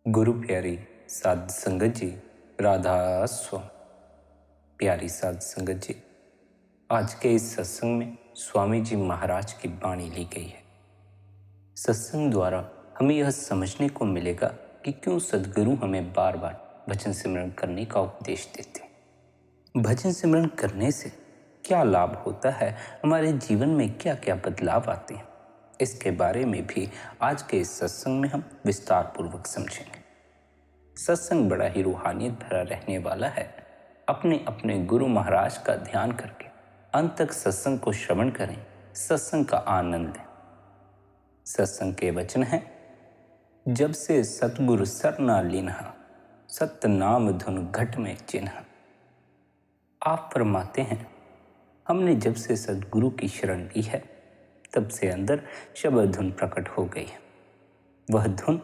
गुरु प्यारी साध संगत जी, राधा स्वामी। प्यारी साध संगत जी, आज के इस सत्संग में स्वामी जी महाराज की वाणी ली गई है। सत्संग द्वारा हमें यह समझने को मिलेगा कि क्यों सद्गुरु हमें बार बार भजन सिमरन करने का उपदेश देते हैं। भजन सिमरन करने से क्या लाभ होता है, हमारे जीवन में क्या क्या बदलाव आते हैं, इसके बारे में भी आज के इस सत्संग में हम विस्तार पूर्वक समझेंगे। सत्संग बड़ा ही रूहानियत भरा रहने वाला है। अपने अपने गुरु महाराज का ध्यान करके अंत तक सत्संग को श्रवण करें, सत्संग का आनंद लें। सत्संग के वचन हैं, जब से सतगुरु सर ना लीन्हा, सत्य नाम धुन घट में चिन्ह। आप फरमाते हैं, हमने जब से सतगुरु की शरण ली है तब से अंदर शब्द धुन प्रकट हो गई है। वह धुन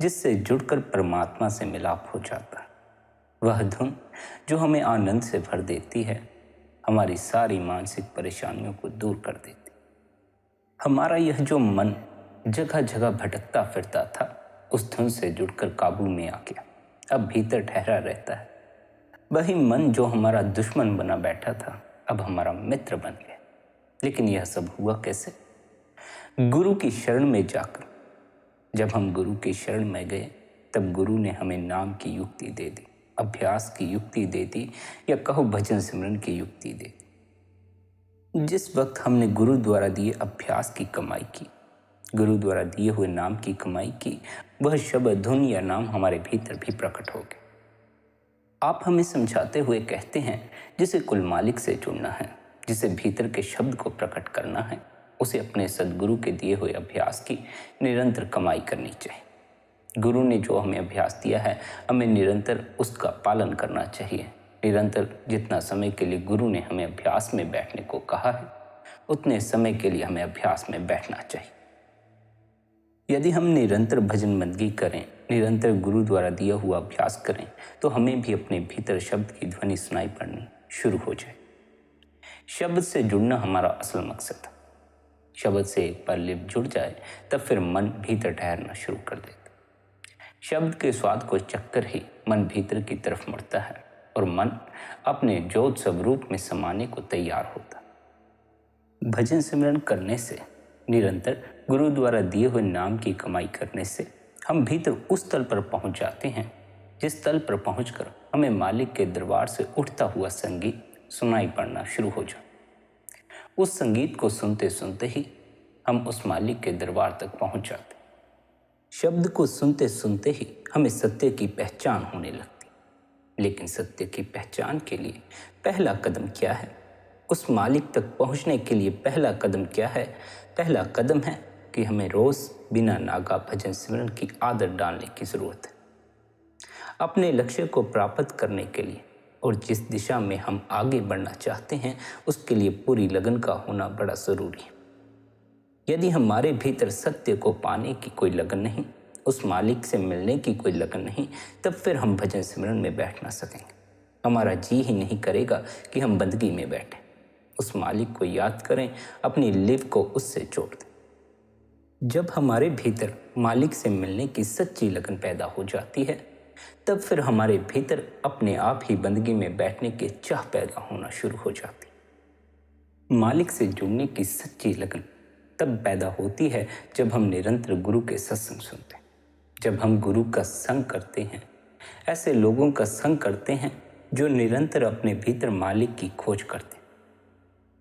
जिससे जुड़कर परमात्मा से मिलाप हो जाता है, वह धुन जो हमें आनंद से भर देती है, हमारी सारी मानसिक परेशानियों को दूर कर देती। हमारा यह जो मन जगह जगह भटकता फिरता था, उस धुन से जुड़कर काबू में आ गया, अब भीतर ठहरा रहता है। वही मन जो हमारा दुश्मन बना बैठा था, अब हमारा मित्र बन गया। लेकिन यह सब हुआ कैसे? गुरु की शरण में जाकर। जब हम गुरु की शरण में गए तब गुरु ने हमें नाम की युक्ति दे दी, अभ्यास की युक्ति दे दी, या कहो भजन सिमरन की युक्ति दे दी। जिस वक्त हमने गुरु द्वारा दिए अभ्यास की कमाई की, गुरु द्वारा दिए हुए नाम की कमाई की, वह शब्द धुन या नाम हमारे भीतर भी प्रकट हो गए। आप हमें समझाते हुए कहते हैं, जिसे कुल मालिक से जुड़ना है, जिसे भीतर के शब्द को प्रकट करना है, उसे अपने सद्गुरु के दिए हुए अभ्यास की निरंतर कमाई करनी चाहिए। गुरु ने जो हमें अभ्यास दिया है, हमें निरंतर उसका पालन करना चाहिए। निरंतर जितना समय के लिए गुरु ने हमें अभ्यास में बैठने को कहा है, उतने समय के लिए हमें अभ्यास में बैठना चाहिए। यदि हम निरंतर भजन बंदगी करें, निरंतर गुरु द्वारा दिया हुआ अभ्यास करें, तो हमें भी अपने भीतर शब्द की ध्वनि सुनाई पड़नी शुरू हो जाए। शब्द से जुड़ना हमारा असल मकसद है। शब्द से एक बार लिप जुड़ जाए तब फिर मन भीतर ठहरना शुरू कर देता। शब्द के स्वाद को चखकर ही मन भीतर की तरफ मुड़ता है और मन अपने ज्योत स्वरूप में समाने को तैयार होता। भजन सिमरन करने से, निरंतर गुरु द्वारा दिए हुए नाम की कमाई करने से हम भीतर उस तल पर पहुंच जाते हैं जिस तल पर पहुंचकर हमें मालिक के दरबार से उठता हुआ संगीत सुनाई पड़ना शुरू हो जाता। उस संगीत को सुनते सुनते ही हम उस मालिक के दरबार तक पहुंच जाते। शब्द को सुनते सुनते ही हमें सत्य की पहचान होने लगती। लेकिन सत्य की पहचान के लिए पहला कदम क्या है? उस मालिक तक पहुंचने के लिए पहला कदम क्या है? पहला कदम है कि हमें रोज बिना नागा भजन सिमरन की आदत डालने की जरूरत है। अपने लक्ष्य को प्राप्त करने के लिए और जिस दिशा में हम आगे बढ़ना चाहते हैं, उसके लिए पूरी लगन का होना बड़ा जरूरी है। यदि हमारे भीतर सत्य को पाने की कोई लगन नहीं, उस मालिक से मिलने की कोई लगन नहीं, तब फिर हम भजन सिमरन में बैठ ना सकेंगे। हमारा जी ही नहीं करेगा कि हम बंदगी में बैठें। उस मालिक को याद करें, अपनी लिव को उससे जोड़ दें। जब हमारे भीतर मालिक से मिलने की सच्ची लगन पैदा हो जाती है, तब फिर हमारे भीतर अपने आप ही बंदगी में बैठने की चाह पैदा होना शुरू हो जाती। मालिक से जुड़ने की सच्ची लगन तब पैदा होती है जब हम निरंतर गुरु के सत्संग सुनते हैं, जब हम गुरु का संग करते हैं, ऐसे लोगों का संग करते हैं जो निरंतर अपने भीतर मालिक की खोज करते हैं,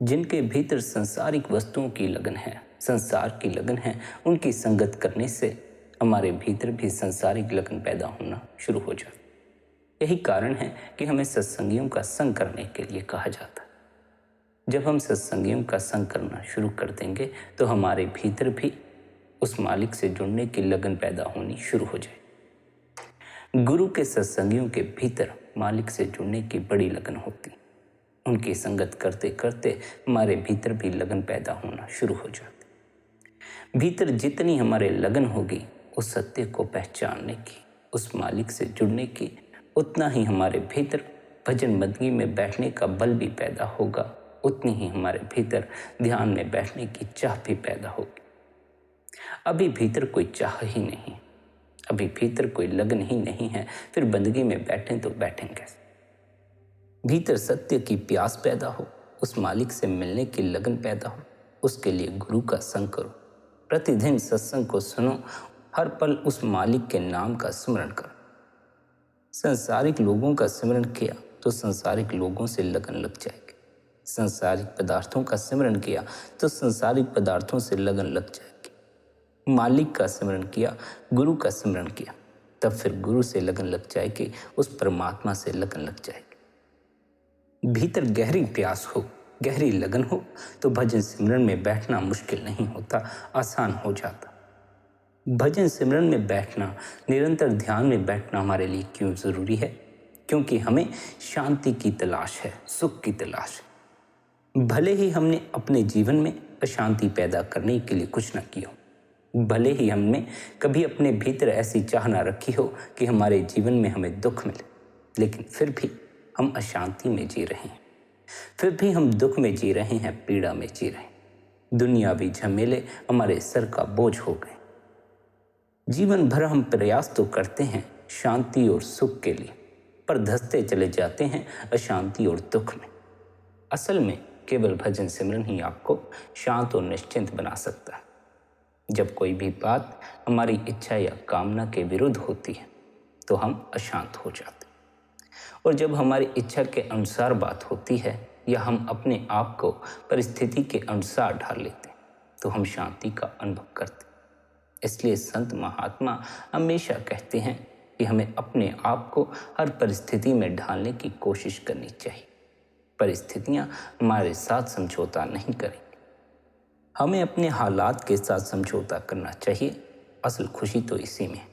जिनके भीतर संसारिक वस्तुओं की लगन है, संसार की लगन है। उनकी संगत करने से हमारे भीतर भी संसारिक लगन पैदा होना शुरू हो जाती। यही कारण है कि हमें सत्संगियों का संग करने के लिए कहा जाता है। जब हम सत्संगियों का संग करना शुरू कर देंगे तो हमारे भीतर भी उस मालिक से जुड़ने की लगन पैदा होनी शुरू हो जाए। गुरु के सत्संगियों के भीतर मालिक से जुड़ने की बड़ी लगन होती। उनकी संगत करते करते हमारे भीतर भी लगन पैदा होना शुरू हो जाती। भीतर जितनी हमारे लगन होगी उस सत्य को पहचानने की, उस मालिक से जुड़ने की, उतना ही हमारे भीतर भजन बंदगी में बैठने का बल भी पैदा होगा, उतनी ही हमारे भीतर ध्यान में बैठने की चाह भी पैदा होगी। अभी भीतर कोई चाह ही नहीं, अभी भीतर कोई लगन ही नहीं है, फिर बंदगी में बैठें तो बैठें कैसे? भीतर सत्य की प्यास पैदा हो, उस मालिक से मिलने की लगन पैदा हो, उसके लिए गुरु का संग करो, प्रतिदिन सत्संग को सुनो, हर पल उस मालिक के नाम का स्मरण करो। संसारिक लोगों का स्मरण किया तो संसारिक लोगों से लगन लग जाएगी। संसारिक पदार्थों का स्मरण किया तो संसारिक पदार्थों से लगन लग जाएगी। मालिक का स्मरण किया, गुरु का स्मरण किया, तब फिर गुरु से लगन लग जाएगी, उस परमात्मा से लगन लग जाएगी। भीतर गहरी प्यास हो, गहरी लगन हो तो भजन सिमरन में बैठना मुश्किल नहीं होता, आसान हो जाता। भजन सिमरन में बैठना, निरंतर ध्यान में बैठना हमारे लिए क्यों ज़रूरी है? क्योंकि हमें शांति की तलाश है, सुख की तलाश है। भले ही हमने अपने जीवन में अशांति पैदा करने के लिए कुछ न किया हो, भले ही हमने कभी अपने भीतर ऐसी चाह ना रखी हो कि हमारे जीवन में हमें दुख मिले, लेकिन फिर भी हम अशांति में जी रहे हैं, फिर भी हम दुख में जी रहे हैं, पीड़ा में जी रहे हैं। दुनियावी झमेले हमारे सर का बोझ हो गए। जीवन भर हम प्रयास तो करते हैं शांति और सुख के लिए, पर धंसते चले जाते हैं अशांति और दुख में। असल में केवल भजन सिमरन ही आपको शांत और निश्चिंत बना सकता है। जब कोई भी बात हमारी इच्छा या कामना के विरुद्ध होती है तो हम अशांत हो जाते हैं, और जब हमारी इच्छा के अनुसार बात होती है या हम अपने आप को परिस्थिति के अनुसार ढाल लेते हैं तो हम शांति का अनुभव करते हैं। इसलिए संत महात्मा हमेशा कहते हैं कि हमें अपने आप को हर परिस्थिति में ढालने की कोशिश करनी चाहिए। परिस्थितियां हमारे साथ समझौता नहीं करेंगी, हमें अपने हालात के साथ समझौता करना चाहिए। असल खुशी तो इसी में है,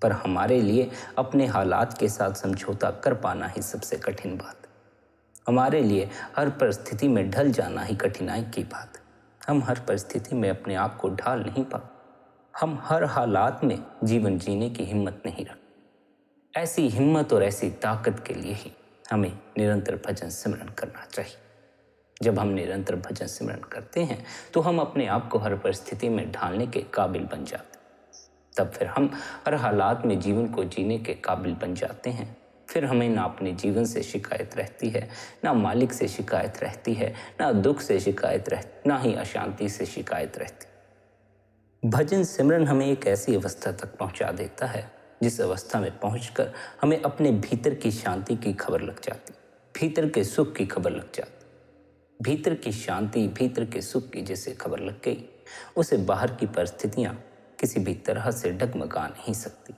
पर हमारे लिए अपने हालात के साथ समझौता कर पाना ही सबसे कठिन बात है। हमारे लिए हर परिस्थिति में ढल जाना ही कठिनाई की बात है। हम हर परिस्थिति में अपने आप को ढाल नहीं पाते। हम हर हालात में जीवन जीने की हिम्मत नहीं रखते। ऐसी हिम्मत और ऐसी ताकत के लिए ही हमें निरंतर भजन सिमरन करना चाहिए। जब हम निरंतर भजन सिमरन करते हैं तो हम अपने आप को हर परिस्थिति में ढालने के काबिल बन जाते हैं। तब फिर हम हर हालात में जीवन को जीने के काबिल बन जाते हैं। फिर हमें ना अपने जीवन से शिकायत रहती है, ना मालिक से शिकायत रहती है, ना दुख से शिकायत रहती, ना ही अशांति से शिकायत रहती। भजन सिमरन हमें एक ऐसी अवस्था तक पहुंचा देता है जिस अवस्था में पहुंचकर हमें अपने भीतर की शांति की खबर लग जाती, भीतर के सुख की खबर लग जाती। भीतर की शांति, भीतर के सुख की जैसे खबर लग गई, उसे बाहर की परिस्थितियां किसी भी तरह से डगमगा नहीं सकती,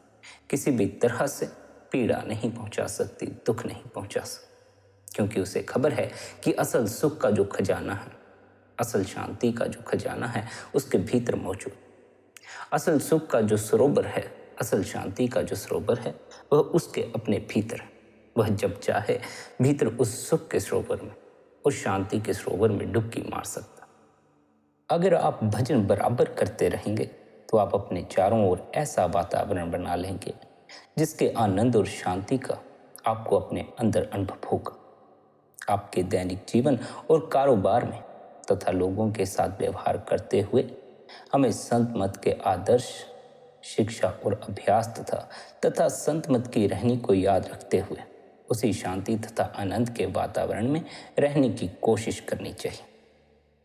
किसी भी तरह से पीड़ा नहीं पहुंचा सकती, दुख नहीं पहुंचा सकती, क्योंकि उसे खबर है कि असल सुख का जो खजाना है, असल शांति का जो खजाना है, उसके भीतर मौजूद। असल सुख का जो सरोवर है, असल शांति का जो सरोवर है, वह उसके अपने भीतर है। वह जब चाहे भीतर उस सुख के सरोवर में, उस शांति के सरोवर में डुबकी मार सकता। अगर आप भजन बराबर करते रहेंगे तो आप अपने चारों ओर ऐसा वातावरण बना लेंगे जिसके आनंद और शांति का आपको अपने अंदर अनुभव होगा। आपके दैनिक जीवन और कारोबार में तथा लोगों के साथ व्यवहार करते हुए हमें संत मत के आदर्श, शिक्षा और अभ्यास तथा संत मत की रहनी को याद रखते हुए उसी शांति तथा आनंद के वातावरण में रहने की कोशिश करनी चाहिए।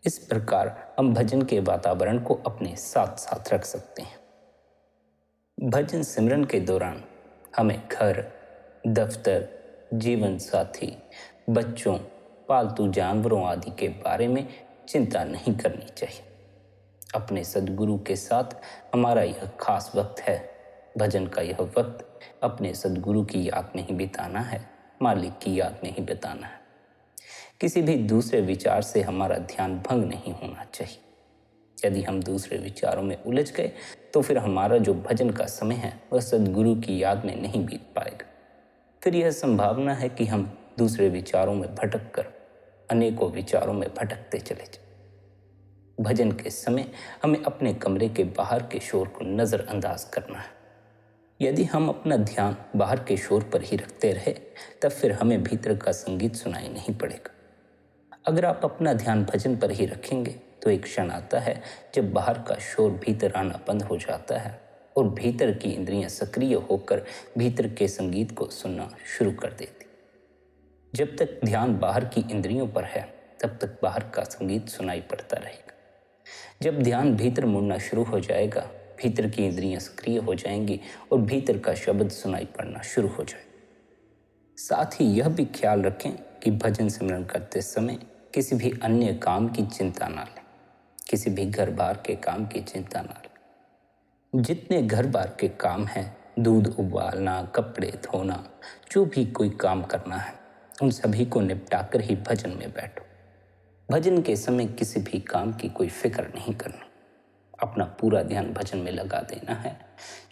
इस प्रकार हम भजन के वातावरण को अपने साथ साथ रख सकते हैं। भजन सिमरन के दौरान हमें घर, दफ्तर, जीवन साथी, बच्चों, पालतू जानवरों आदि के बारे में चिंता नहीं करनी चाहिए। अपने सद्गुरु के साथ हमारा यह खास वक्त है। भजन का यह वक्त अपने सद्गुरु की याद में ही बिताना है, मालिक की याद में ही बिताना है। किसी भी दूसरे विचार से हमारा ध्यान भंग नहीं होना चाहिए। यदि हम दूसरे विचारों में उलझ गए तो फिर हमारा जो भजन का समय है वह सद्गुरु की याद में नहीं बीत पाएगा। फिर यह संभावना है कि हम दूसरे विचारों में भटक कर अनेकों विचारों में भटकते चले जाएं। भजन के समय हमें अपने कमरे के बाहर के शोर को नज़रअंदाज करना है। यदि हम अपना ध्यान बाहर के शोर पर ही रखते रहे तब फिर हमें भीतर का संगीत सुनाई नहीं पड़ेगा। अगर आप अपना ध्यान भजन पर ही रखेंगे तो एक क्षण आता है जब बाहर का शोर भीतर आना बंद हो जाता है। और भीतर की इंद्रियां सक्रिय होकर भीतर के संगीत को सुनना शुरू कर देती। जब तक ध्यान बाहर की इंद्रियों पर है तब तक बाहर का संगीत सुनाई पड़ता रहेगा। जब ध्यान भीतर मुड़ना शुरू हो जाएगा, भीतर की इंद्रियां सक्रिय हो जाएंगी और भीतर का शब्द सुनाई पड़ना शुरू हो जाएगा। साथ ही यह भी ख्याल रखें कि भजन सिमरन करते समय किसी भी अन्य काम की चिंता ना लें, किसी भी घर बार के काम की चिंता ना लें। जितने घर बार के काम हैं, दूध उबालना, कपड़े धोना, जो भी कोई काम करना है, उन सभी को निपटाकर ही भजन में बैठो। भजन के समय किसी भी काम की कोई फिक्र नहीं करना, अपना पूरा ध्यान भजन में लगा देना है।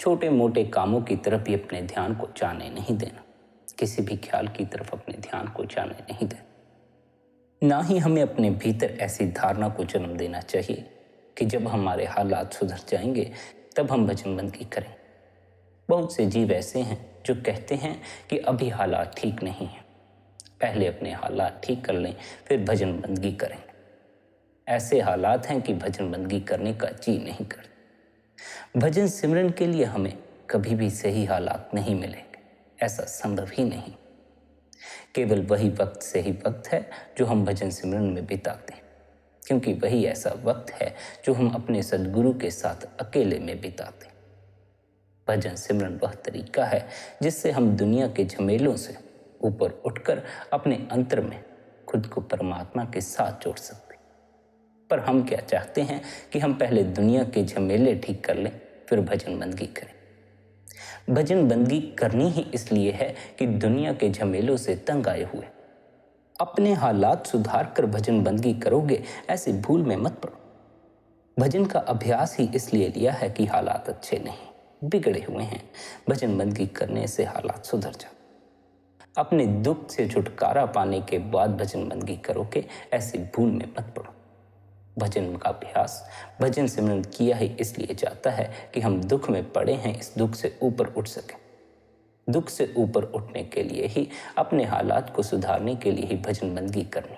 छोटे मोटे कामों की तरफ भी अपने ध्यान को जाने नहीं देना, किसी भी ख्याल की तरफ अपने ध्यान को जाने नहीं देना। ना ही हमें अपने भीतर ऐसी धारणा को जन्म देना चाहिए कि जब हमारे हालात सुधर जाएंगे तब हम भजन बंदगी करें। बहुत से जीव ऐसे हैं जो कहते हैं कि अभी हालात ठीक नहीं हैं, पहले अपने हालात ठीक कर लें फिर भजन बंदगी करें। ऐसे हालात हैं कि भजन बंदगी करने का जी नहीं करता। भजन सिमरन के लिए हमें कभी भी सही हालात नहीं मिलेंगे, ऐसा संभव ही नहीं। केवल वही वक्त सही वक्त है जो हम भजन सिमरन में बिताते हैं, क्योंकि वही ऐसा वक्त है जो हम अपने सद्गुरु के साथ अकेले में बिताते हैं। भजन सिमरन वह तरीका है जिससे हम दुनिया के झमेलों से ऊपर उठकर अपने अंतर में खुद को परमात्मा के साथ जोड़ सकते हैं। पर हम क्या चाहते हैं कि हम पहले दुनिया के झमेले ठीक कर लें फिर भजन बंदगी करें। भजन बंदगी करनी ही इसलिए है कि दुनिया के झमेलों से तंग आए हुए अपने हालात सुधार कर भजन बंदगी करोगे, ऐसी भूल में मत पड़ो। भजन का अभ्यास ही इसलिए लिया है कि हालात अच्छे नहीं, बिगड़े हुए हैं। भजन बंदगी करने से हालात सुधर जाते। अपने दुख से छुटकारा पाने के बाद भजन बंदगी करोगे, ऐसी भूल में मत पड़ो। भजन का अभ्यास, भजन सिमरन किया ही इसलिए जाता है कि हम दुख में पड़े हैं, इस दुख से ऊपर उठ सकें। दुख से ऊपर उठने के लिए ही, अपने हालात को सुधारने के लिए ही भजन बंदगी करनी।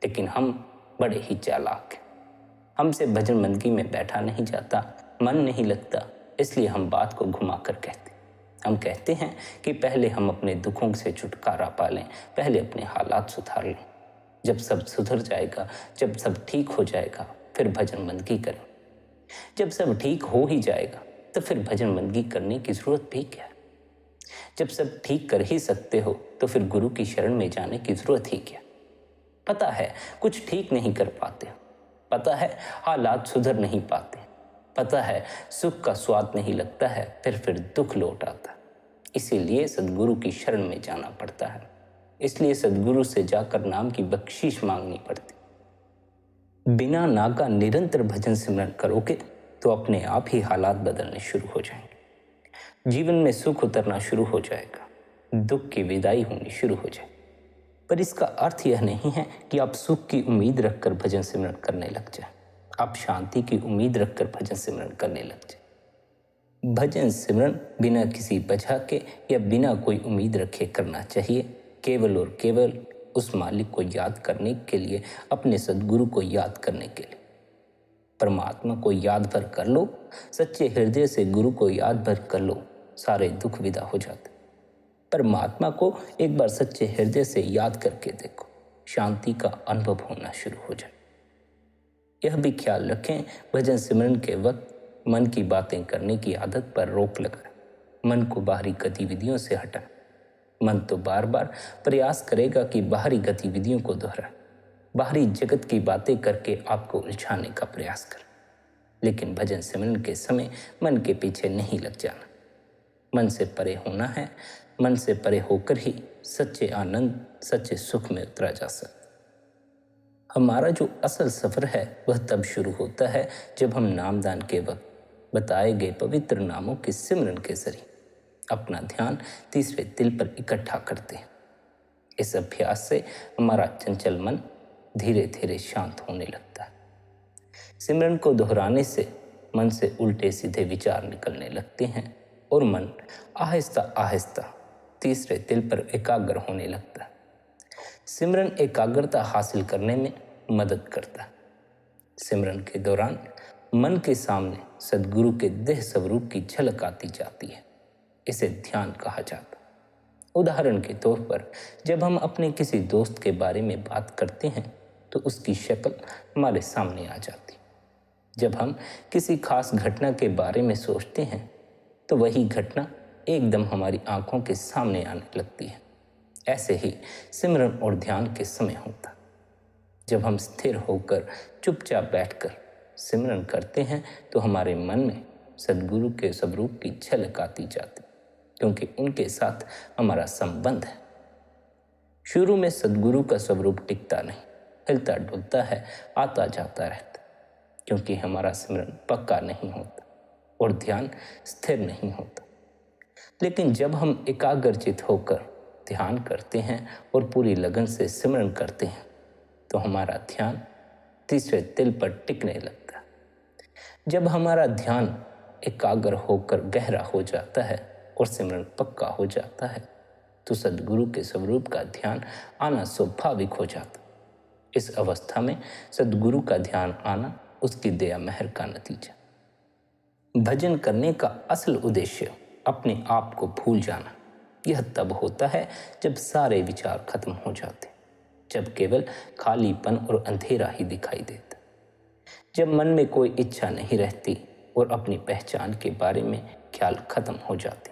लेकिन हम बड़े ही चालाक हैं, हमसे भजन बंदगी में बैठा नहीं जाता, मन नहीं लगता, इसलिए हम बात को घुमा कर कहते। हम कहते हैं कि पहले हम अपने दुखों से छुटकारा पा लें, पहले अपने हालात सुधार लें। जब सब सुधर जाएगा, जब सब ठीक हो जाएगा, फिर भजन बंदगी करें। जब सब ठीक हो ही जाएगा तो फिर भजन बंदगी करने की जरूरत भी क्या है। जब सब ठीक कर ही सकते हो तो फिर गुरु की शरण में जाने की जरूरत ही क्या। पता है कुछ ठीक नहीं कर पाते, पता है हालात सुधर नहीं पाते, पता है सुख का स्वाद नहीं लगता है, फिर दुख लौट आता। इसीलिए सद्गुरु की शरण में जाना पड़ता है, इसलिए सद्गुरु से जाकर नाम की बख्शीश मांगनी पड़ती। बिना नागा निरंतर भजन सिमरन करोगे तो अपने आप ही हालात बदलने शुरू हो जाएंगे, जीवन में सुख उतरना शुरू हो जाएगा, दुख की विदाई होनी शुरू हो जाएगी। पर इसका अर्थ यह नहीं है कि आप सुख की उम्मीद रखकर भजन सिमरन करने लग जाए, आप शांति की उम्मीद रखकर भजन सिमरन करने लग जाए। भजन सिमरन बिना किसी वजह के या बिना कोई उम्मीद रखे करना चाहिए, केवल और केवल उस मालिक को याद करने के लिए, अपने सद्गुरु को याद करने के लिए। परमात्मा को याद भर कर लो, सच्चे हृदय से गुरु को याद भर कर लो, सारे दुख विदा हो जाते। परमात्मा को एक बार सच्चे हृदय से याद करके देखो, शांति का अनुभव होना शुरू हो जाए। यह भी ख्याल रखें, भजन सिमरन के वक्त मन की बातें करने की आदत पर रोक लगाएं, मन को बाहरी गतिविधियों से हटाएं। मन तो बार बार प्रयास करेगा कि बाहरी गतिविधियों को दोहराए, बाहरी जगत की बातें करके आपको उलझाने का प्रयास करे। लेकिन भजन सिमरन के समय मन के पीछे नहीं लग जाना, मन से परे होना है। मन से परे होकर ही सच्चे आनंद, सच्चे सुख में उतरा जा सकता। हमारा जो असल सफर है वह तब शुरू होता है जब हम नामदान के वक्त बताए गए पवित्र नामों के सिमरन के जरिए अपना ध्यान तीसरे दिल पर इकट्ठा करते हैं। इस अभ्यास से हमारा चंचल मन धीरे धीरे शांत होने लगता है। सिमरन को दोहराने से मन से उल्टे सीधे विचार निकलने लगते हैं और मन आहिस्ता आहिस्ता तीसरे दिल पर एकाग्र होने लगता है। सिमरन एकाग्रता हासिल करने में मदद करता है। सिमरन के दौरान मन के सामने सद्गुरु के देह स्वरूप की झलक आती जाती है। इसे ध्यान कहा जाता है। उदाहरण के तौर पर जब हम अपने किसी दोस्त के बारे में बात करते हैं तो उसकी शक्ल हमारे सामने आ जाती। जब हम किसी खास घटना के बारे में सोचते हैं तो वही घटना एकदम हमारी आंखों के सामने आने लगती है। ऐसे ही सिमरन और ध्यान के समय होता। जब हम स्थिर होकर चुपचाप बैठकर सिमरन करते हैं तो हमारे मन में सद्गुरु के स्वरूप की झलक आती जाती, क्योंकि उनके साथ हमारा संबंध है। शुरू में सद्गुरु का स्वरूप टिकता नहीं, हिलता डुलता है, आता जाता रहता, क्योंकि हमारा सिमरन पक्का नहीं होता और ध्यान स्थिर नहीं होता। लेकिन जब हम एकाग्रचित होकर ध्यान करते हैं और पूरी लगन से सिमरन करते हैं तो हमारा ध्यान तीसरे तिल पर टिकने लगता है। जब हमारा ध्यान एकाग्र होकर गहरा हो जाता है और सिमरन पक्का हो जाता है तो सद्गुरु के स्वरूप का ध्यान आना स्वाभाविक हो जाता। इस अवस्था में सद्गुरु का ध्यान आना उसकी दया मेहर का नतीजा। भजन करने का असल उद्देश्य अपने आप को भूल जाना। यह तब होता है जब सारे विचार खत्म हो जाते, जब केवल खालीपन और अंधेरा ही दिखाई देता, जब मन में कोई इच्छा नहीं रहती और अपनी पहचान के बारे में ख्याल खत्म हो जाते,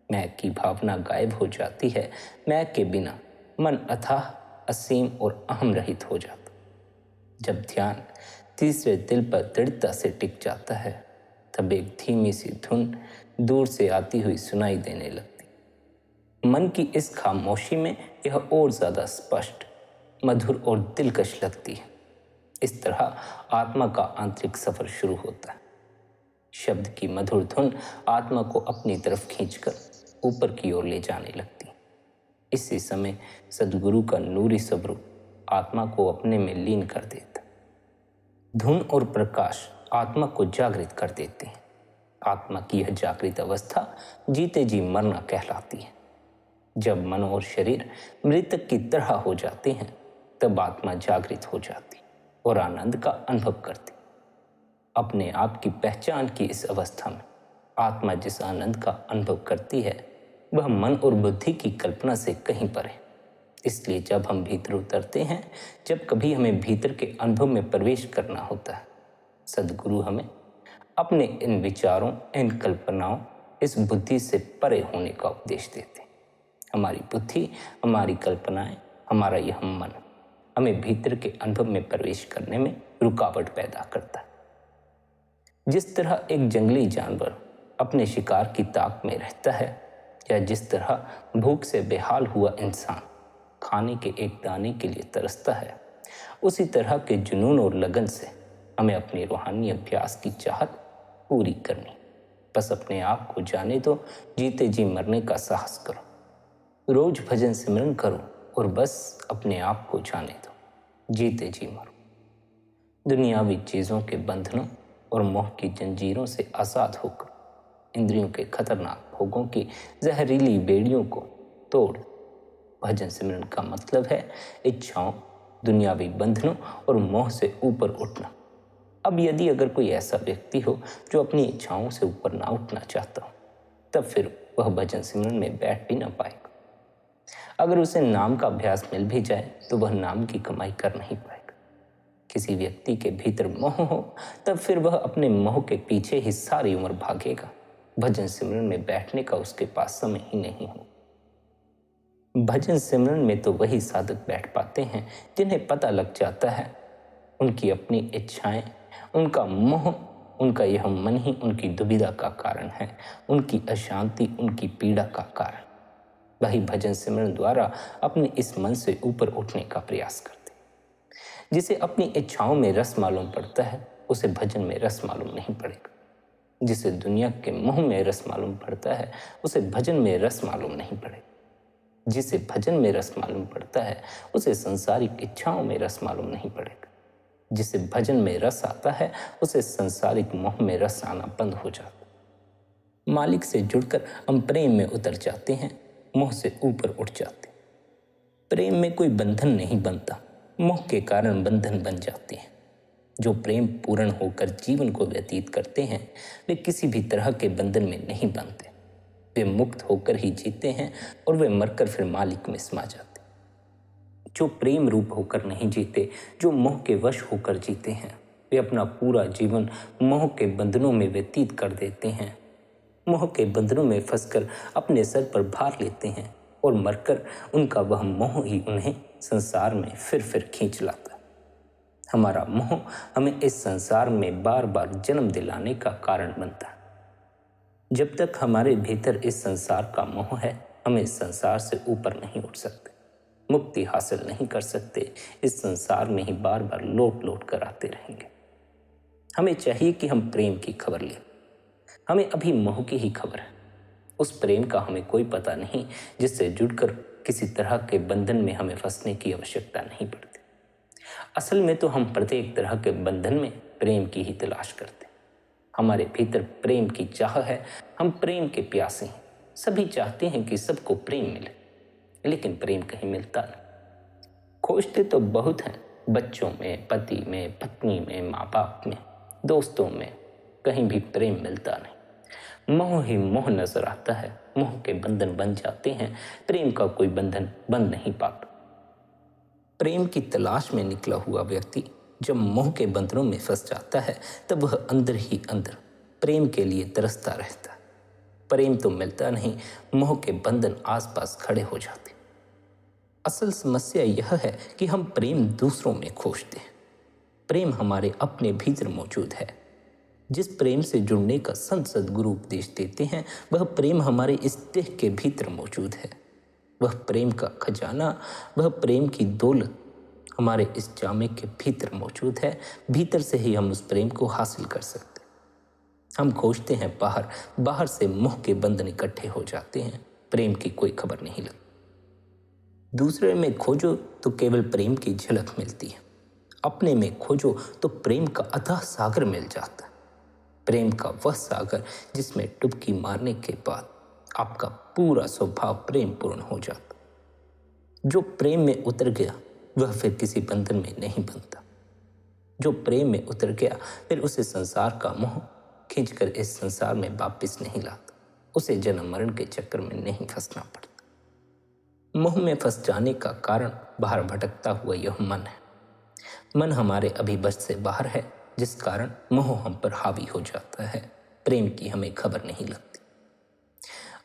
मैं की भावना गायब हो जाती है। मैं के बिना मन अथाह, असीम और अहम रहित हो जाता। जब ध्यान तीसरे दिल पर दृढ़ता से टिक जाता है तब एक धीमी सी धुन दूर से आती हुई सुनाई देने लगती। मन की इस खामोशी में यह और ज्यादा स्पष्ट, मधुर और दिलकश लगती है। इस तरह आत्मा का आंतरिक सफर शुरू होता है। शब्द की मधुर धुन आत्मा को अपनी तरफ खींचकर ऊपर की ओर ले जाने लगती। इसी समय सद्गुरु का नूरी स्वरूप आत्मा को अपने में लीन कर देता। धुन और प्रकाश आत्मा को जागृत कर देते हैं। आत्मा की यह जागृत अवस्था जीते जी मरना कहलाती है। जब मन और शरीर मृतक की तरह हो जाते हैं तब आत्मा जागृत हो जाती और आनंद का अनुभव करती। अपने आप की पहचान की इस अवस्था में आत्मा जिस आनंद का अनुभव करती है वह मन और बुद्धि की कल्पना से कहीं पर है। इसलिए जब हम भीतर उतरते हैं, जब कभी हमें भीतर के अनुभव में प्रवेश करना होता है, सद्गुरु हमें अपने इन विचारों, इन कल्पनाओं, इस बुद्धि से परे होने का उपदेश देते हैं। हमारी बुद्धि, हमारी कल्पनाएं, हमारा यह मन हमें भीतर के अनुभव में प्रवेश करने में रुकावट पैदा करता है। जिस तरह एक जंगली जानवर अपने शिकार की ताक में रहता है, या जिस तरह भूख से बेहाल हुआ इंसान खाने के एक दाने के लिए तरसता है, उसी तरह के जुनून और लगन से हमें अपनी रूहानी अभ्यास की चाहत पूरी करनी। बस अपने आप को जाने दो, जीते जी मरने का साहस करो। रोज भजन सिमरन करो और बस अपने आप को जाने दो, जीते जी मरो। दुनियावी चीज़ों के बंधनों और मोह की जंजीरों से आज़ाद होकर इंद्रियों के खतरनाक भोगों की जहरीली बेड़ियों को तोड़। भजन सिमरन का मतलब है इच्छाओं, दुनियावी बंधनों और मोह से ऊपर उठना। अब यदि अगर कोई ऐसा व्यक्ति हो जो अपनी इच्छाओं से ऊपर ना उठना चाहता हो, तब फिर वह भजन सिमरन में बैठ भी ना पाएगा। अगर उसे नाम का अभ्यास मिल भी जाए तो वह नाम की कमाई कर नहीं पाएगा। किसी व्यक्ति के भीतर मोह हो तब फिर वह अपने मोह के पीछे ही सारी उम्र भागेगा। भजन सिमरन में बैठने का उसके पास समय ही नहीं हो। भजन सिमरन में तो वही साधक बैठ पाते हैं जिन्हें पता लग जाता है उनकी अपनी इच्छाएं, उनका मोह, उनका यह मन ही उनकी दुविधा का कारण है, उनकी अशांति, उनकी पीड़ा का कारण। वही भजन सिमरन द्वारा अपने इस मन से ऊपर उठने का प्रयास करते। जिसे अपनी इच्छाओं में रस मालूम पड़ता है उसे भजन में रस मालूम नहीं पड़ेगा। जिसे दुनिया के मोह में रस मालूम पड़ता है उसे भजन में रस मालूम नहीं पड़ेगा। जिसे भजन में रस मालूम पड़ता है उसे संसारिक इच्छाओं में रस मालूम नहीं पड़ेगा। जिसे भजन में रस आता है उसे संसारिक मोह में रस आना बंद हो जाता। मालिक से जुड़कर हम प्रेम में उतर जाते हैं, मोह से ऊपर उठ जाते। प्रेम में कोई बंधन नहीं बनता, मोह के कारण बंधन बन जाते हैं। जो प्रेम पूर्ण होकर जीवन को व्यतीत करते हैं वे किसी भी तरह के बंधन में नहीं बंधते। वे मुक्त होकर ही जीते हैं और वे मरकर फिर मालिक में समा जाते। जो प्रेम रूप होकर नहीं जीते, जो मोह के वश होकर जीते हैं, वे अपना पूरा जीवन मोह के बंधनों में व्यतीत कर देते हैं। मोह के बंधनों में फंसकर अपने सर पर भार लेते हैं और मरकर उनका वह मोह ही उन्हें संसार में फिर खींच लाता है। हमारा मोह हमें इस संसार में बार बार जन्म दिलाने का कारण बनता है। जब तक हमारे भीतर इस संसार का मोह है, हम इस संसार से ऊपर नहीं उठ सकते, मुक्ति हासिल नहीं कर सकते। इस संसार में ही बार बार लौट लौट कर आते रहेंगे। हमें चाहिए कि हम प्रेम की खबर लें। हमें अभी मोह की ही खबर है। उस प्रेम का हमें कोई पता नहीं जिससे जुड़कर किसी तरह के बंधन में हमें फंसने की आवश्यकता नहीं पड़ती। असल में तो हम प्रत्येक तरह के बंधन में प्रेम की ही तलाश करते हैं। हमारे भीतर प्रेम की चाह है, हम प्रेम के प्यासे हैं। सभी चाहते हैं कि सबको प्रेम मिले, लेकिन प्रेम कहीं मिलता नहीं। खोजते तो बहुत हैं, बच्चों में, पति में, पत्नी में, माँ बाप में, दोस्तों में, कहीं भी प्रेम मिलता नहीं। मोह ही मोह नजर आता है। मोह के बंधन बन जाते हैं, प्रेम का कोई बंधन बन नहीं पाता। प्रेम की तलाश में निकला हुआ व्यक्ति जब मोह के बंधनों में फंस जाता है, तब वह अंदर ही अंदर प्रेम के लिए तरसता रहता है। प्रेम तो मिलता नहीं, मोह के बंधन आसपास खड़े हो जाते। असल समस्या यह है कि हम प्रेम दूसरों में खोजते हैं। प्रेम हमारे अपने भीतर मौजूद है। जिस प्रेम से जुड़ने का संत सद्गुरु उपदेश देते हैं, वह प्रेम हमारे इस देह के भीतर मौजूद है। वह प्रेम का खजाना, वह प्रेम की दौलत हमारे इस जामे के भीतर मौजूद है। भीतर से ही हम उस प्रेम को हासिल कर सकते हैं। हम खोजते हैं बाहर, बाहर से मोह के बंधन इकट्ठे हो जाते हैं, प्रेम की कोई खबर नहीं लगती। दूसरे में खोजो तो केवल प्रेम की झलक मिलती है। अपने में खोजो तो प्रेम का अथाह सागर मिल जाता है। प्रेम का वह सागर जिसमें डुबकी मारने के बाद आपका पूरा स्वभाव प्रेम पूर्ण हो जाता। जो प्रेम में उतर गया वह फिर किसी बंधन में नहीं बनता। जो प्रेम में उतर गया फिर उसे संसार का मोह खींचकर इस संसार में वापस नहीं लाता। उसे जन्म मरण के चक्कर में नहीं फंसना पड़ता। मोह में फंस जाने का कारण बाहर भटकता हुआ यह मन है। मन हमारे अभिवश से बाहर है, जिस कारण मोह हम पर हावी हो जाता है। प्रेम की हमें खबर नहीं लगती।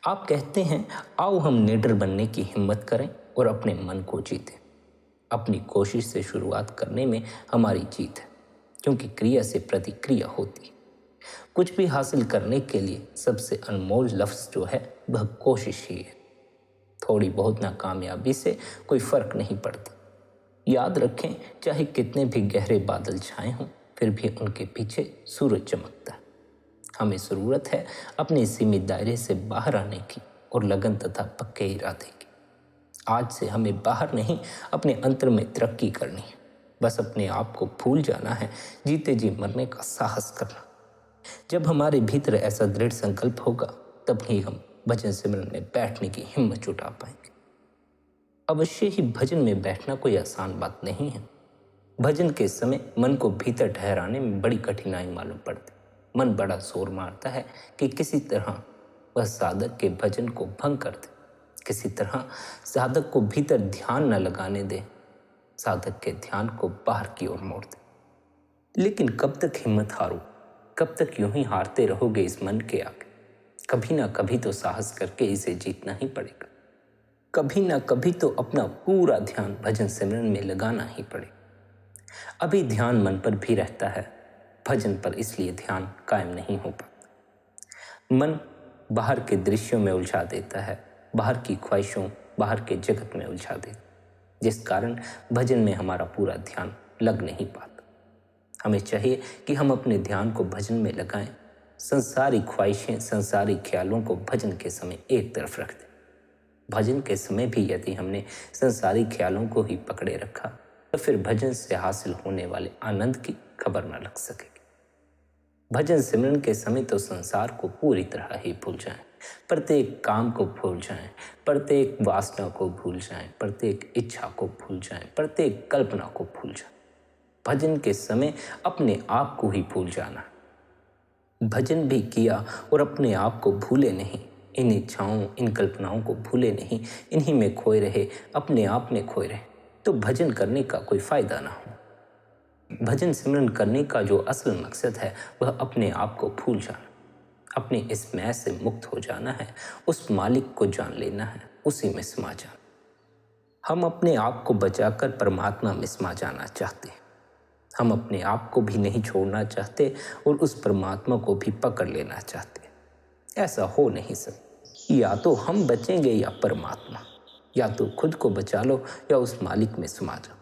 आप कहते हैं, आओ हम निडर बनने की हिम्मत करें और अपने मन को जीतें। अपनी कोशिश से शुरुआत करने में हमारी जीत है, क्योंकि क्रिया से प्रतिक्रिया होती है। कुछ भी हासिल करने के लिए सबसे अनमोल लफ्ज़ जो है वह कोशिश ही है। थोड़ी बहुत नाकामयाबी से कोई फर्क नहीं पड़ता। याद रखें, चाहे कितने भी गहरे बादल छाए हों, फिर भी उनके पीछे सूरज चमकता है। हमें ज़रूरत है अपने सीमित दायरे से बाहर आने की और लगन तथा पक्के इरादे की। आज से हमें बाहर नहीं, अपने अंतर में तरक्की करनी है। बस अपने आप को भूल जाना है, जीते जी मरने का साहस करना। जब हमारे भीतर ऐसा दृढ़ संकल्प होगा, तब ही हम भजन सिमरन में बैठने की हिम्मत जुटा पाएंगे। अवश्य ही भजन में बैठना कोई आसान बात नहीं है। भजन के समय मन को भीतर ठहराने में बड़ी कठिनाई मालूम पड़ती। मन बड़ा जोर मारता है कि किसी तरह वह साधक के भजन को भंग कर दे, किसी तरह साधक को भीतर ध्यान न लगाने दे, साधक के ध्यान को बाहर की ओर मोड़ दे। लेकिन कब तक हिम्मत हारो? कब तक यूं ही हारते रहोगे इस मन के आगे? कभी ना कभी तो साहस करके इसे जीतना ही पड़ेगा। कभी ना कभी तो अपना पूरा ध्यान भजन सिमरन में लगाना ही पड़ेगा। अभी ध्यान मन पर भी रहता है, भजन पर इसलिए ध्यान कायम नहीं हो पाता। मन बाहर के दृश्यों में उलझा देता है, बाहर की ख्वाहिशों, बाहर के जगत में उलझा देता, जिस कारण भजन में हमारा पूरा ध्यान लग नहीं पाता। हमें चाहिए कि हम अपने ध्यान को भजन में लगाएं। संसारी ख्वाहिशें, संसारी ख्यालों को भजन के समय एक तरफ रख दें। भजन के समय भी यदि हमने संसारी ख्यालों को ही पकड़े रखा, तो फिर भजन से हासिल होने वाले आनंद की खबर न लग सकेगी। भजन सिमरन के समय तो संसार को पूरी तरह ही भूल जाएं, प्रत्येक काम को भूल जाएं, प्रत्येक वासना को भूल जाएं, प्रत्येक इच्छा को भूल जाएं, प्रत्येक कल्पना को भूल जाएं। भजन के समय अपने आप को ही भूल जाना। भजन भी किया और अपने आप को भूले नहीं, इन इच्छाओं इन कल्पनाओं को भूले नहीं, इन्हीं में खोए रहे, अपने आप में खोए रहे, तो भजन करने का कोई फायदा ना हो। भजन सिमरन करने का जो असल मकसद है वह अपने आप को भूल जाना, अपने इस मैं से मुक्त हो जाना है, उस मालिक को जान लेना है, उसी में समा जाना। हम अपने आप को बचाकर परमात्मा में समा जाना चाहते हैं। हम अपने आप को भी नहीं छोड़ना चाहते और उस परमात्मा को भी पकड़ लेना चाहते। ऐसा हो नहीं सकता। या तो हम बचेंगे या परमात्मा। या तो खुद को बचा लो या उस मालिक में समा जाओ।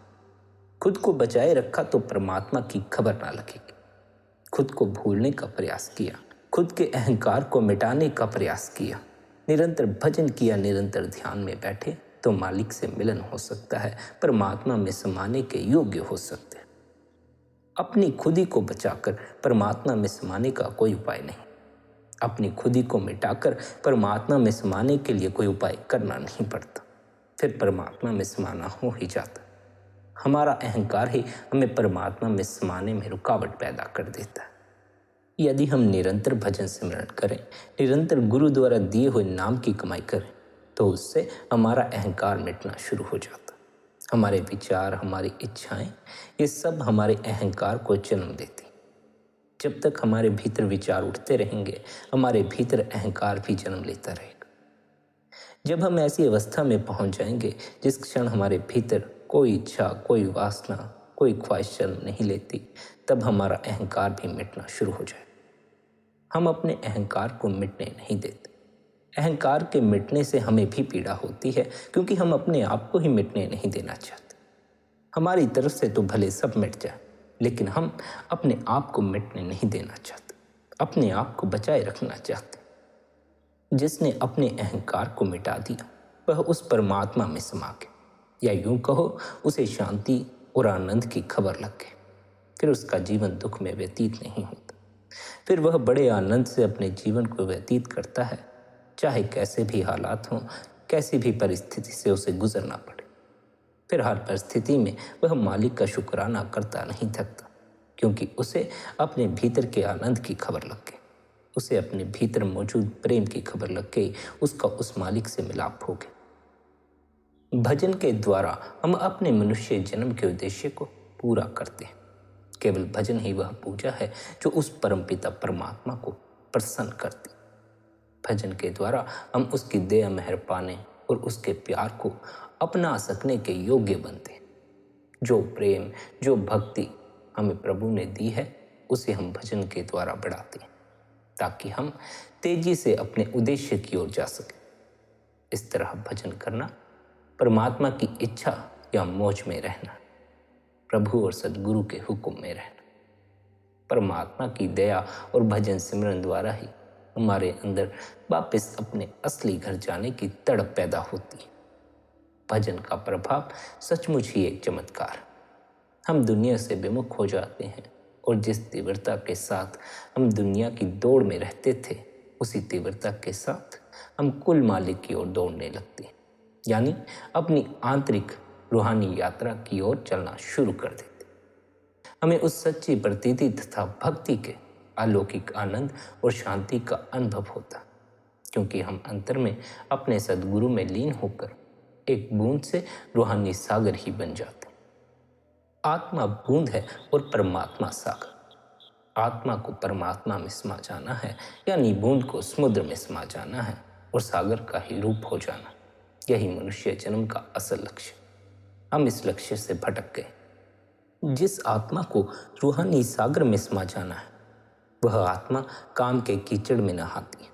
खुद को बचाए रखा तो परमात्मा की खबर ना लगेगी। खुद को भूलने का प्रयास किया, खुद के अहंकार को मिटाने का प्रयास किया, निरंतर भजन किया, निरंतर ध्यान में बैठे तो मालिक से मिलन हो सकता है, परमात्मा में समाने के योग्य हो सकते हैं। अपनी खुदी को बचाकर परमात्मा में समाने का कोई उपाय नहीं। अपनी खुदी को मिटाकर परमात्मा में समाने के लिए कोई उपाय करना नहीं पड़ता, फिर परमात्मा में समाना हो ही जाता। हमारा अहंकार ही हमें परमात्मा में समाने में रुकावट पैदा कर देता है। यदि हम निरंतर भजन सिमरण करें, निरंतर गुरु द्वारा दिए हुए नाम की कमाई करें, तो उससे हमारा अहंकार मिटना शुरू हो जाता। हमारे विचार, हमारी इच्छाएं, ये सब हमारे अहंकार को जन्म देती। जब तक हमारे भीतर विचार उठते रहेंगे, हमारे भीतर अहंकार भी जन्म लेता रहेगा। जब हम ऐसी अवस्था में पहुंच जाएंगे जिस क्षण हमारे भीतर कोई इच्छा, कोई वासना, कोई ख्वाहिश जन्म नहीं लेती, तब हमारा अहंकार भी मिटना शुरू हो जाए। हम अपने अहंकार को मिटने नहीं देते। अहंकार के मिटने से हमें भी पीड़ा होती है, क्योंकि हम अपने आप को ही मिटने नहीं देना चाहते। हमारी तरफ से तो भले सब मिट जाए, लेकिन हम अपने आप को मिटने नहीं देना चाहते, अपने आप को बचाए रखना चाहते। जिसने अपने अहंकार को मिटा दिया वह उस परमात्मा में समा गया, या यूं कहो उसे शांति और आनंद की खबर लग गई। फिर उसका जीवन दुख में व्यतीत नहीं होता, फिर वह बड़े आनंद से अपने जीवन को व्यतीत करता है, चाहे कैसे भी हालात हों, कैसी भी परिस्थिति से उसे गुजरना पड़े। फिर हर परिस्थिति में वह मालिक का शुक्राना करता नहीं थकता, क्योंकि उसे अपने भीतर के आनंद की खबर लग गई, उसे अपने भीतर मौजूद प्रेम की खबर लग गई, उसका उस मालिक से मिलाप हो गया। भजन के द्वारा हम अपने मनुष्य जन्म के उद्देश्य को पूरा करते हैं। केवल भजन ही वह पूजा है जो उस परमपिता परमात्मा को प्रसन्न करती। भजन के द्वारा हम उसकी दया मेहर पाने और उसके प्यार को अपना सकने के योग्य बनते हैं। जो प्रेम, जो भक्ति हमें प्रभु ने दी है, उसे हम भजन के द्वारा बढ़ाते हैं, ताकि हम तेजी से अपने उद्देश्य की ओर जा सकें। इस तरह भजन करना परमात्मा की इच्छा या मौज में रहना, प्रभु और सद्गुरु के हुक्म में रहना। परमात्मा की दया और भजन सिमरन द्वारा ही हमारे अंदर वापस अपने असली घर जाने की तड़प पैदा होती है। भजन का प्रभाव सचमुच ही एक चमत्कार। हम दुनिया से विमुख हो जाते हैं और जिस तीव्रता के साथ हम दुनिया की दौड़ में रहते थे, उसी तीव्रता के साथ हम कुल मालिक की ओर दौड़ने लगते हैं, यानी अपनी आंतरिक रूहानी यात्रा की ओर चलना शुरू कर देते। हमें उस सच्ची प्रतीति तथा भक्ति के अलौकिक आनंद और शांति का अनुभव होता, क्योंकि हम अंतर में अपने सद्गुरु में लीन होकर एक बूंद से रूहानी सागर ही बन जाते। आत्मा बूंद है और परमात्मा सागर। आत्मा को परमात्मा में समा जाना है, यानी बूंद को समुद्र में समा जाना है और सागर का ही रूप हो जाना। यही मनुष्य जन्म का असल लक्ष्य। हम इस लक्ष्य से भटक गए। जिस आत्मा को रूहानी सागर में समा जाना है, वह आत्मा काम के कीचड़ में नहाती है।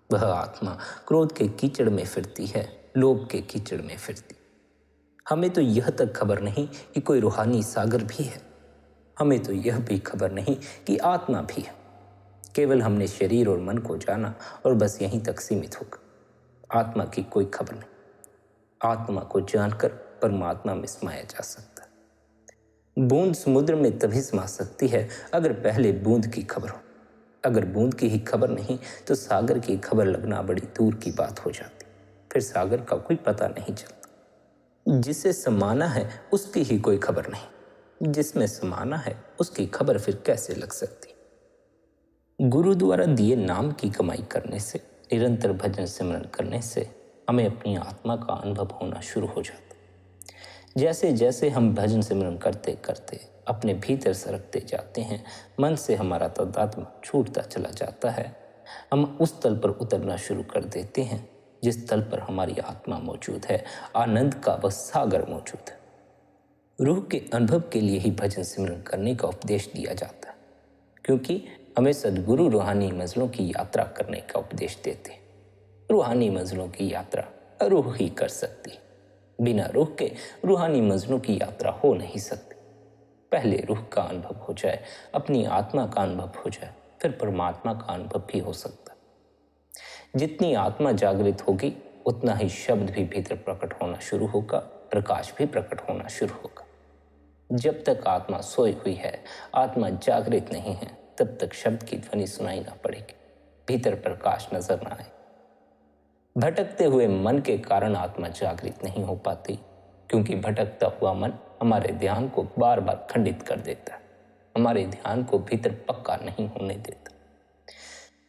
वह आत्मा क्रोध के कीचड़ में फिरती है, लोभ के कीचड़ में फिरती। हमें तो यह तक खबर नहीं कि कोई रूहानी सागर भी है। हमें तो यह भी खबर नहीं कि आत्मा भी है। केवल हमने शरीर और मन को जाना और बस यहीं तक सीमित होकर। आत्मा की कोई खबर नहीं। आत्मा को जानकर परमात्मा में समाया जा सकता है। बूंद समुद्र में तभी समा सकती है अगर पहले बूंद की खबर हो। अगर बूंद की ही खबर नहीं तो सागर की खबर लगना बड़ी दूर की बात हो जाती। फिर सागर का कोई पता नहीं चलता। जिसे समाना है उसकी ही कोई खबर नहीं। जिसमें समाना है उसकी खबर फिर कैसे लग सकती। गुरु द्वारा दिए नाम की कमाई करने से, निरंतर भजन सिमरन करने से हमें अपनी आत्मा का अनुभव होना शुरू हो जाता। जैसे जैसे हम भजन सिमरन करते करते अपने भीतर सरकते जाते हैं, मन से हमारा तादात्म्य छूटता चला जाता है। हम उस तल पर उतरना शुरू कर देते हैं जिस तल पर हमारी आत्मा मौजूद है, आनंद का वह सागर मौजूद है। रूह के अनुभव के लिए ही भजन सिमरन करने का उपदेश दिया जाता है, क्योंकि हमें सद्गुरु रूहानी मंजिलों की यात्रा करने का उपदेश देते हैं। रूहानी मंजिलों की यात्रा रूह ही कर सकती है। बिना रूह के रूहानी मंजिलों की यात्रा हो नहीं सकती। पहले रूह का अनुभव हो जाए, अपनी आत्मा का अनुभव हो जाए, फिर परमात्मा का अनुभव भी हो सकता है। जितनी आत्मा जागृत होगी उतना ही शब्द भी भीतर प्रकट होना शुरू होगा, प्रकाश भी प्रकट होना शुरू होगा। जब तक आत्मा सोई हुई है, आत्मा जागृत नहीं है, तब तक शब्द की ध्वनि सुनाई ना पड़ेगी, भीतर प्रकाश नजर ना आए। भटकते हुए मन के कारण आत्मा जागृत नहीं हो पाती, क्योंकि भटकता हुआ मन हमारे ध्यान को बार बार खंडित कर देता है, हमारे ध्यान को भीतर पक्का नहीं होने देता।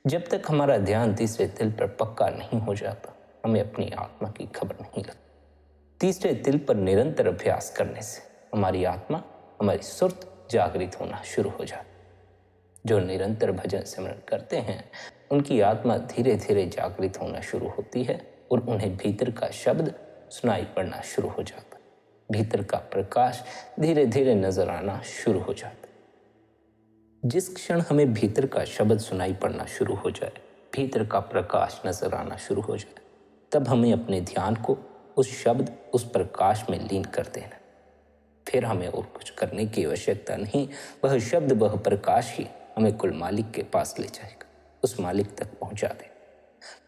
जब तक हमारा ध्यान तीसरे तिल पर पक्का नहीं हो जाता, हमें अपनी आत्मा की खबर नहीं लगती। तीसरे तिल पर निरंतर अभ्यास करने से हमारी आत्मा, हमारी सुर्त जागृत होना शुरू हो जाती। जो निरंतर भजन सिमरन करते हैं उनकी आत्मा धीरे धीरे जागृत होना शुरू होती है और उन्हें भीतर का शब्द सुनाई पड़ना शुरू हो जाता। भीतर का प्रकाश धीरे धीरे नजर आना शुरू हो जाता। जिस क्षण हमें भीतर का शब्द सुनाई पड़ना शुरू हो जाए, भीतर का प्रकाश नजर आना शुरू हो जाए, तब हमें अपने ध्यान को उस शब्द, उस प्रकाश में लीन कर देना। फिर हमें और कुछ करने की आवश्यकता नहीं। वह शब्द, वह प्रकाश ही हमें कुल मालिक के पास ले जाएगा, उस मालिक तक पहुंचा दे।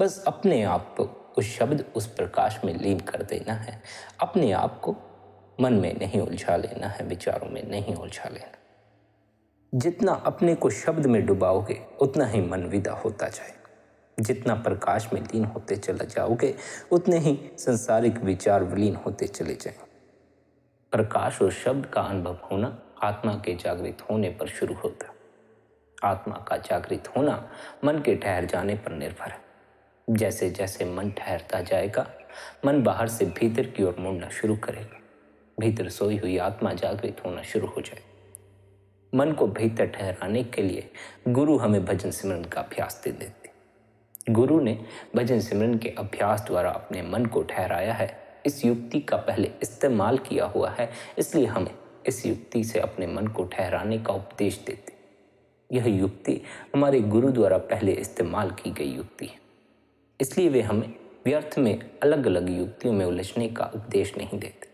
बस अपने आप को उस शब्द, उस प्रकाश में लीन कर देना है। अपने आप को मन में नहीं उलझा लेना है, विचारों में नहीं उलझा लेना। जितना अपने को शब्द में डुबाओगे उतना ही मन विदा होता जाएगा। जितना प्रकाश में लीन होते चले जाओगे उतने ही संसारिक विचार विलीन होते चले जाएंगे। प्रकाश और शब्द का अनुभव होना आत्मा के जागृत होने पर शुरू होता है। आत्मा का जागृत होना मन के ठहर जाने पर निर्भर है। जैसे जैसे मन ठहरता जाएगा, मन बाहर से भीतर की ओर मुड़ना शुरू करेगा। भीतर सोई हुई आत्मा जागृत होना शुरू हो जाए। मन को भीतर ठहराने के लिए गुरु हमें भजन सिमरन का अभ्यास दे देते। गुरु ने भजन सिमरन के अभ्यास द्वारा अपने मन को ठहराया है। इस युक्ति का पहले इस्तेमाल किया हुआ है, इसलिए हमें इस युक्ति से अपने मन को ठहराने का उपदेश देते। यह युक्ति हमारे गुरु द्वारा पहले इस्तेमाल की गई युक्ति है, इसलिए वे हमें व्यर्थ में अलग अलग युक्तियों में उलझने का उपदेश नहीं देते।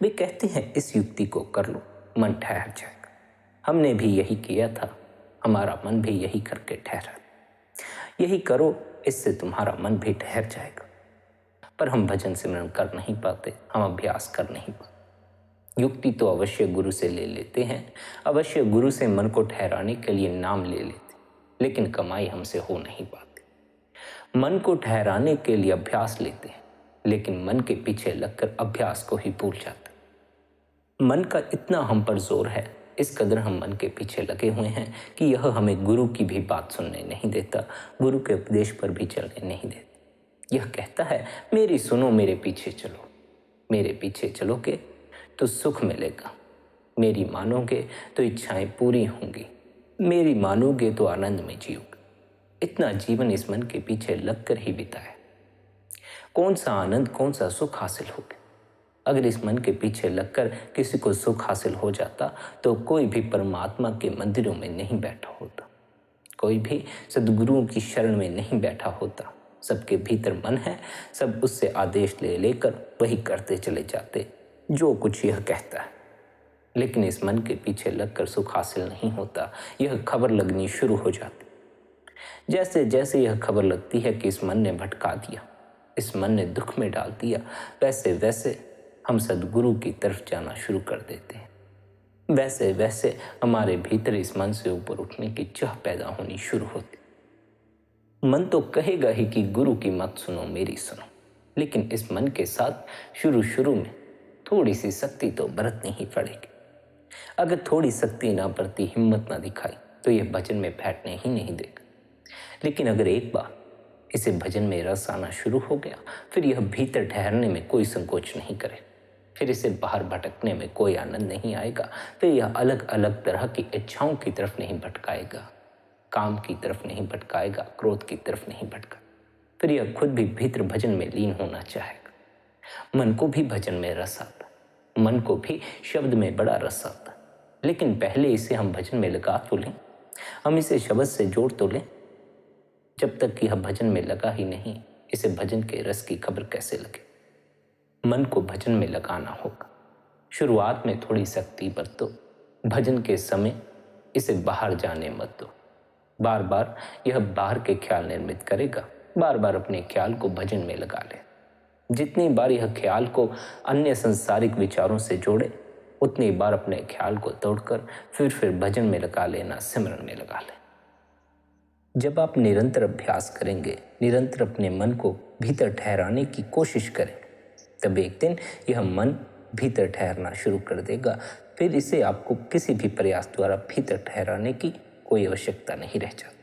वे कहते हैं इस युक्ति को कर लो, मन ठहर जाएगा। हमने भी यही किया था, हमारा मन भी यही करके ठहरा। यही करो, इससे तुम्हारा मन भी ठहर जाएगा। पर हम भजन सिमरन कर नहीं पाते, हम अभ्यास कर नहीं पाते। युक्ति तो अवश्य गुरु से ले लेते हैं, अवश्य गुरु से मन को ठहराने के लिए नाम ले लेते, लेकिन कमाई हमसे हो नहीं पाती। मन को ठहराने के लिए अभ्यास लेते हैं, लेकिन मन के पीछे लगकर अभ्यास को ही भूल जाते। मन का इतना हम पर जोर है, इस कदर हम मन के पीछे लगे हुए हैं कि यह हमें गुरु की भी बात सुनने नहीं देता, गुरु के उपदेश पर भी चलने नहीं देता। यह कहता है मेरी सुनो, मेरे पीछे चलो। मेरे पीछे चलोगे तो सुख मिलेगा, मेरी मानोगे तो इच्छाएं पूरी होंगी, मेरी मानोगे तो आनंद में जियोगे। इतना जीवन इस मन के पीछे लगकर ही बिताया, कौन सा आनंद, कौन सा सुख हासिल होगा। अगर इस मन के पीछे लगकर किसी को सुख हासिल हो जाता तो कोई भी परमात्मा के मंदिरों में नहीं बैठा होता, कोई भी सद्गुरुओं की शरण में नहीं बैठा होता। सबके भीतर मन है, सब उससे आदेश ले लेकर वही करते चले जाते जो कुछ यह कहता है। लेकिन इस मन के पीछे लगकर सुख हासिल नहीं होता, यह खबर लगनी शुरू हो जाती। जैसे जैसे यह खबर लगती है कि इस मन ने भटका दिया, इस मन ने दुख में डाल दिया, वैसे वैसे हम सद्गुरु की तरफ जाना शुरू कर देते हैं। वैसे वैसे हमारे भीतर इस मन से ऊपर उठने की चाह पैदा होनी शुरू होती। मन तो कहेगा ही कि गुरु की मत सुनो, मेरी सुनो, लेकिन इस मन के साथ शुरू शुरू में थोड़ी सी सख्ती तो बरतनी ही पड़ेगी। अगर थोड़ी शक्ति ना बढ़ती, हिम्मत ना दिखाई, तो यह भजन में बैठने ही नहीं देगा। लेकिन अगर एक बार इसे भजन में रस आना शुरू हो गया, फिर यह भीतर ठहरने में कोई संकोच नहीं करे, फिर इसे बाहर भटकने में कोई आनंद नहीं आएगा, फिर यह अलग अलग तरह की इच्छाओं की तरफ नहीं भटकाएगा, काम की तरफ नहीं भटकाएगा, क्रोध की तरफ नहीं भटका, फिर यह खुद भी भीतर भजन में लीन होना चाहेगा। मन को भी भजन में रस आता, मन को भी शब्द में बड़ा रस आता, लेकिन पहले इसे हम भजन में लगा तो लें, हम इसे शब्द से जोड़ तो लें। जब तक यह भजन में लगा ही नहीं, इसे भजन के रस की खबर कैसे लगे। मन को भजन में लगाना होगा। शुरुआत में थोड़ी शक्ति बरतो, भजन के समय इसे बाहर जाने मत दो। बार बार यह बाहर के ख्याल निर्मित करेगा, बार बार अपने ख्याल को भजन में लगा ले। जितनी बार यह ख्याल को अन्य संसारिक विचारों से जोड़े, उतनी बार अपने ख्याल को तोड़कर फिर भजन में लगा लेना, सिमरन में लगा ले। जब आप निरंतर अभ्यास करेंगे, निरंतर अपने मन को भीतर ठहराने की कोशिश करें, तब एक दिन यह मन भीतर ठहरना शुरू कर देगा। फिर इसे आपको किसी भी प्रयास द्वारा भीतर ठहराने की कोई आवश्यकता नहीं रह जाती।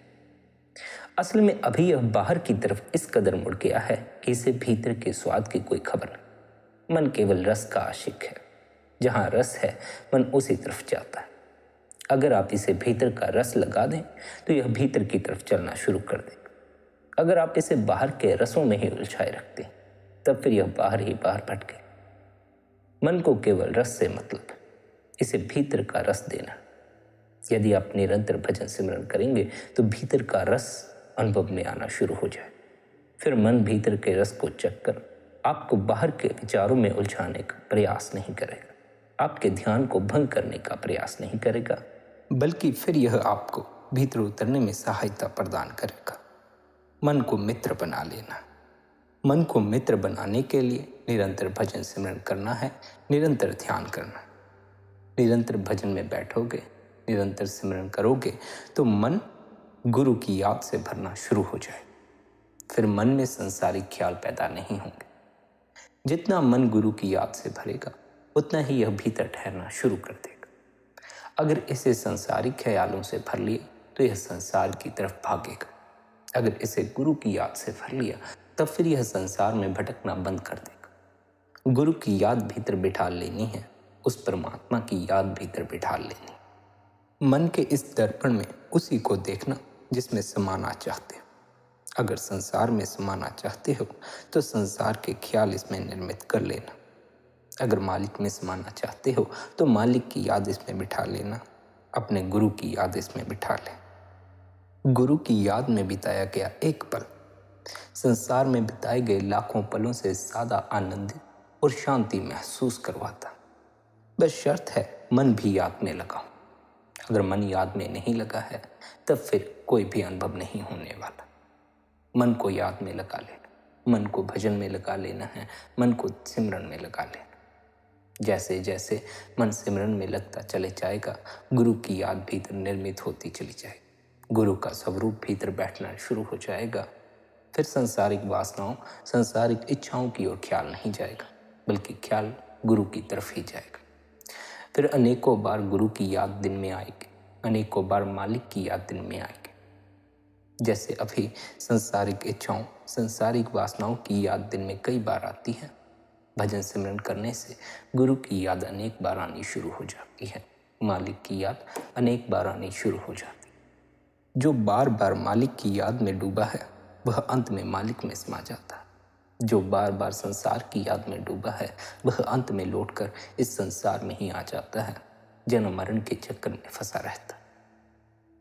असल में अभी यह बाहर की तरफ इस कदर मुड़ गया है कि इसे भीतर के स्वाद की कोई खबर नहीं। मन केवल रस का आशिक है। जहां रस है, मन उसी तरफ जाता है। अगर आप इसे भीतर का रस लगा दें, तो यह भीतर की तरफ चलना शुरू कर देगा। अगर आप इसे बाहर के रसों में ही उलझाए रखते हैं, तब फिर यह बाहर ही बाहर भटके। मन को केवल रस से मतलब है, इसे भीतर का रस देना। यदि आप निरंतर भजन सिमरन करेंगे, तो भीतर का रस अनुभव में आना शुरू हो जाए। फिर मन भीतर के रस को चखकर आपको बाहर के विचारों में उलझाने का प्रयास नहीं करेगा, आपके ध्यान को भंग करने का प्रयास नहीं करेगा, बल्कि फिर यह आपको भीतर उतरने में सहायता प्रदान करेगा। मन को मित्र बना लेना। मन को मित्र बनाने के लिए निरंतर भजन सिमरन करना है, निरंतर ध्यान करना। निरंतर भजन में बैठोगे, निरंतर सिमरन करोगे, तो मन गुरु की याद से भरना शुरू हो जाए। फिर मन में संसारिक ख्याल पैदा नहीं होंगे। जितना मन गुरु की याद से भरेगा, उतना ही यह भीतर ठहरना शुरू कर देगा। अगर इसे संसारिक ख्यालों से भर लिया, तो यह संसार की तरफ भागेगा। अगर इसे गुरु की याद से भर लिया, तब फिर यह संसार में भटकना बंद कर देगा। गुरु की याद भीतर बिठा लेनी है, उस परमात्मा की याद भीतर बिठा लेनी। मन के इस दर्पण में उसी को देखना जिसमें समाना चाहते हो। अगर संसार में समाना चाहते हो, तो संसार के ख्याल इसमें निर्मित कर लेना। अगर मालिक में समाना चाहते हो, तो मालिक की याद इसमें बिठा लेना, अपने गुरु की याद इसमें बिठा ले। गुरु की याद में बिताया गया एक पल संसार में बिताए गए लाखों पलों से ज्यादा आनंदित और शांति महसूस करवाता। बस शर्त है, मन भी याद में लगाओ। अगर मन याद में नहीं लगा है, तब फिर कोई भी अनुभव नहीं होने वाला। मन को याद में लगा लेना, मन को भजन में लगा लेना है, मन को सिमरन में लगा लेना। जैसे जैसे मन सिमरन में लगता चले जाएगा, गुरु की याद भीतर निर्मित होती चली जाएगी। गुरु का स्वरूप भीतर बैठना शुरू हो जाएगा। फिर संसारिक वासनाओं, संसारिक इच्छाओं की ओर ख्याल नहीं जाएगा, बल्कि ख्याल गुरु की तरफ ही जाएगा। फिर अनेकों बार गुरु की याद दिन में आएगी, अनेकों बार मालिक की याद दिन में आएगी। जैसे अभी संसारिक इच्छाओं, संसारिक वासनाओं की याद दिन में कई बार आती है, भजन सिमरन करने से गुरु की याद अनेक बार आनी शुरू हो जाती है, मालिक की याद अनेक बार आनी शुरू हो जाती है। जो बार बार मालिक की याद में डूबा है, वह अंत में मालिक में समा जाता है। जो बार बार संसार की याद में डूबा है, वह अंत में लौटकर इस संसार में ही आ जाता है, जन्म मरण के चक्कर में फंसा रहता है।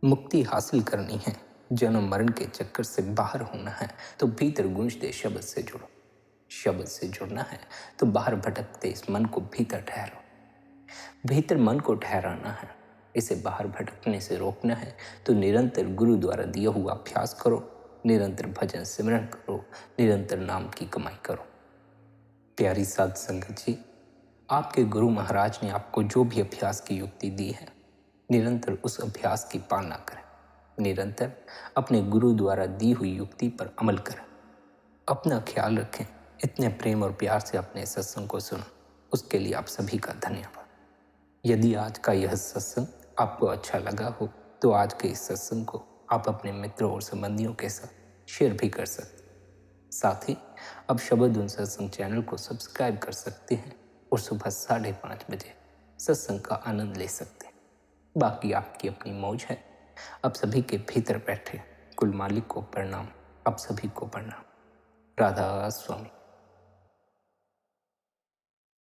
मुक्ति हासिल करनी है, जन्म मरण के चक्कर से बाहर होना है, तो भीतर गूंजते शब्द से जुड़ो। शब्द से जुड़ना है, तो बाहर भटकते इस मन को भीतर ठहरो। भीतर मन को ठहराना है, इसे बाहर भटकने से रोकना है, तो निरंतर गुरु द्वारा दिया हुआ अभ्यास करो, निरंतर भजन सिमरन करो, निरंतर नाम की कमाई करो। प्यारी साध संगत जी, आपके गुरु महाराज ने आपको जो भी अभ्यास की युक्ति दी है, निरंतर उस अभ्यास की पालना करें। निरंतर अपने गुरु द्वारा दी हुई युक्ति पर अमल करें। अपना ख्याल रखें। इतने प्रेम और प्यार से अपने सत्संग को सुनो, उसके लिए आप सभी का धन्यवाद। यदि आज का यह सत्संग आपको अच्छा लगा हो तो आज के इस सत्संग को आप अपने मित्रों और संबंधियों के साथ शेयर भी कर सकते हैं। साथ ही अब शब्द उन सत्संग चैनल को सब्सक्राइब कर सकते हैं और सुबह 5:30 बजे सत्संग का आनंद ले सकते हैं। बाकी आपकी अपनी मौज है। अब सभी के भीतर बैठे कुल मालिक को प्रणाम। आप सभी को प्रणाम। राधा स्वामी।